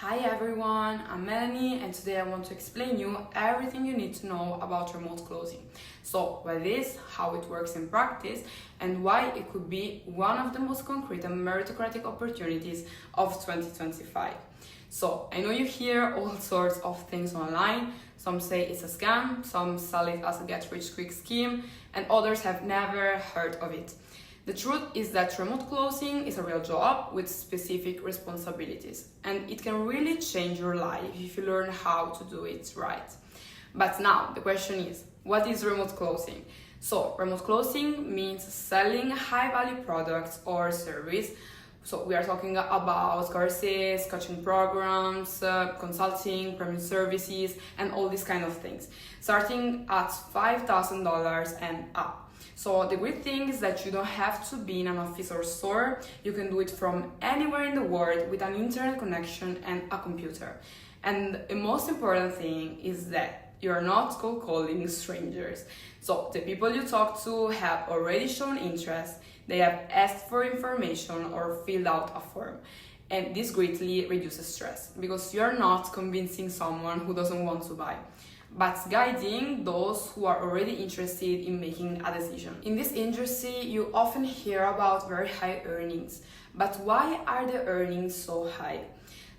Hi everyone, I'm Melanie and today I want to explain you everything you need to know about remote closing. So what it is, how it works in practice, and why it could be one of the most concrete and meritocratic opportunities of 2025. So I know you hear all sorts of things online. Some say it's a scam, some sell it as a get-rich-quick scheme, and others have never heard of it. The truth is that remote closing is a real job with specific responsibilities, and it can really change your life if you learn how to do it right. But now the question is, what is remote closing? So remote closing means selling high-value products or service. So we are talking about courses, coaching programs, consulting, premium services, and all these kind of things, starting at $5,000 and up. So the great thing is that you don't have to be in an office or store. You can do it from anywhere in the world with an internet connection and a computer. And the most important thing is that you're not cold calling strangers. So the people you talk to have already shown interest, they have asked for information or filled out a form. And this greatly reduces stress because you're not convincing someone who doesn't want to buy, but guiding those who are already interested in making a decision. In this industry, you often hear about very high earnings, but why are the earnings so high?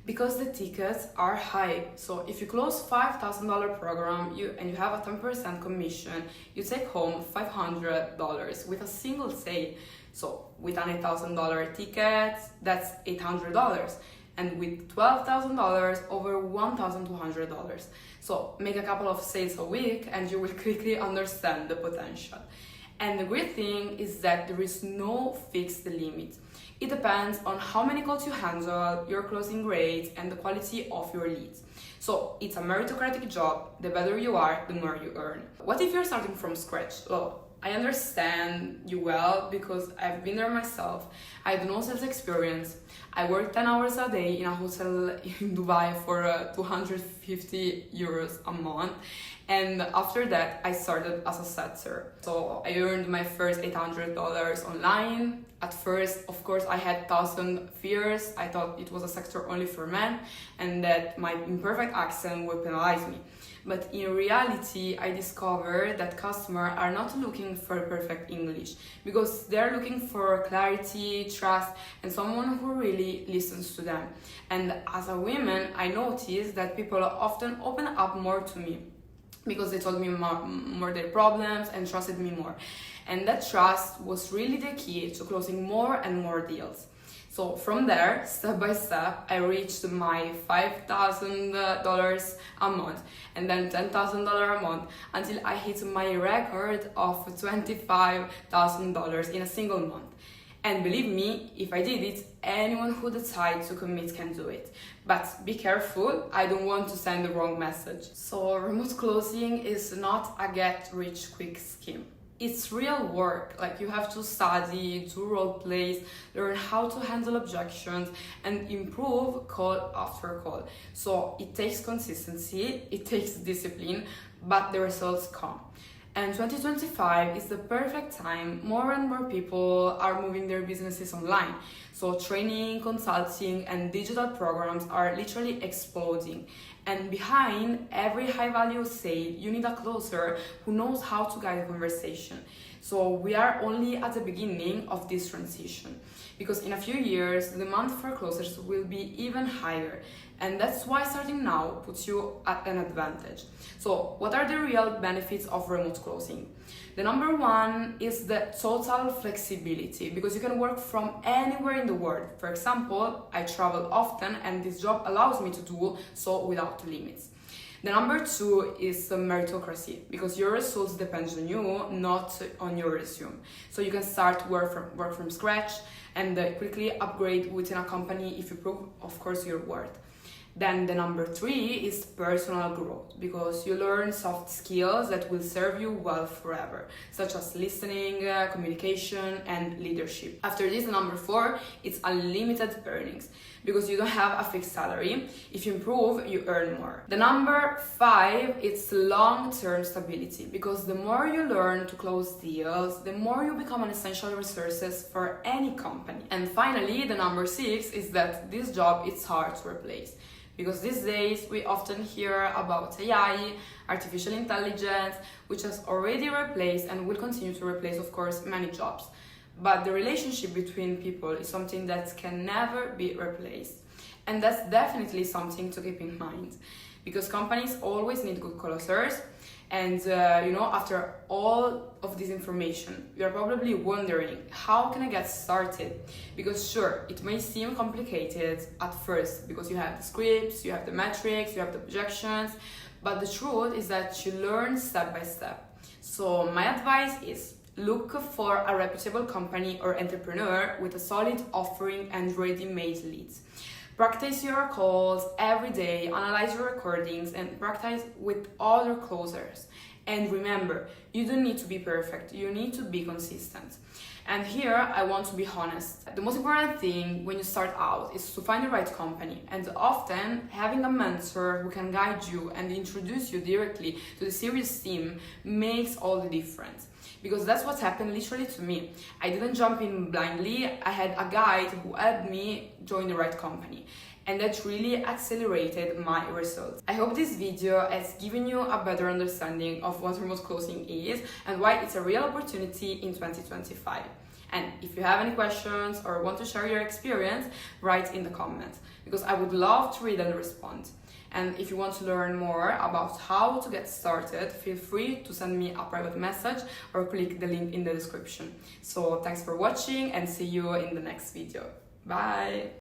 Because the tickets are high. So if you close $5,000 program and you have a 10% commission, you take home $500 with a single sale. So with an $8,000 ticket, that's $800. And with $12,000, over $1,200. So make a couple of sales a week and you will quickly understand the potential. And the great thing is that there is no fixed limit. It depends on how many calls you handle, your closing rate, and the quality of your leads. So it's a meritocratic job. The better you are, the more you earn. What if you're starting from scratch? Well, I understand you well because I've been there myself. I had no sales experience. I worked 10 hours a day in a hotel in Dubai for 250 euros a month. And after that, I started as a setter. So I earned my first $800 online. At first, of course, I had 1,000 fears. I thought it was a sector only for men and that my imperfect accent would penalize me. But in reality, I discovered that customers are not looking for perfect English because they're looking for clarity, trust, and someone who really listens to them. And as a woman, I noticed that people often open up more to me because they told me more their problems and trusted me more. And that trust was really the key to closing more and more deals. So from there, step by step, I reached my $5,000 a month and then $10,000 a month until I hit my record of $25,000 in a single month. And believe me, if I did it, anyone who decides to commit can do it. But be careful, I don't want to send the wrong message. So remote closing is not a get-rich-quick scheme. It's real work. Like you have to study, do role plays, learn how to handle objections, and improve call after call. So it takes consistency, it takes discipline, but the results come. And 2025 is the perfect time. More and more people are moving their businesses online. So training, consulting, and digital programs are literally exploding. And behind every high-value sale, you need a closer who knows how to guide a conversation. So we are only at the beginning of this transition because in a few years, the demand for closers will be even higher. And that's why starting now puts you at an advantage. So what are the real benefits of remote closing? The number one is the total flexibility because you can work from anywhere in the world. For example, I travel often and this job allows me to do so without limits. The number two is the meritocracy because your results depend on you, not on your resume. So you can start work from scratch and quickly upgrade within a company if you prove, of course, your worth. Then the number three is personal growth because you learn soft skills that will serve you well forever, such as listening, communication, and leadership. After this, the number four is unlimited earnings because you don't have a fixed salary. If you improve, you earn more. The number five is long-term stability because the more you learn to close deals, the more you become an essential resources for any company. And finally, the number six is that this job is hard to replace Because these days we often hear about AI, artificial intelligence, which has already replaced and will continue to replace, of course, many jobs. But the relationship between people is something that can never be replaced. And that's definitely something to keep in mind, because companies always need good closers. And after all of this information, you're probably wondering, how can I get started? Because sure, it may seem complicated at first, because you have the scripts, you have the metrics, you have the projections, but the truth is that you learn step by step. So my advice is, look for a reputable company or entrepreneur with a solid offering and ready-made leads. Practice your calls every day, analyze your recordings, and practice with other closers. And remember, you don't need to be perfect, you need to be consistent. And here, I want to be honest. The most important thing when you start out is to find the right company. And often, having a mentor who can guide you and introduce you directly to the serious team makes all the difference. Because that's what happened literally to me. I didn't jump in blindly, I had a guide who helped me join the right company. And that really accelerated my results. I hope this video has given you a better understanding of what remote closing is and why it's a real opportunity in 2025. And if you have any questions or want to share your experience, write in the comments, because I would love to read and respond. And if you want to learn more about how to get started, feel free to send me a private message or click the link in the description. So thanks for watching and see you in the next video. Bye!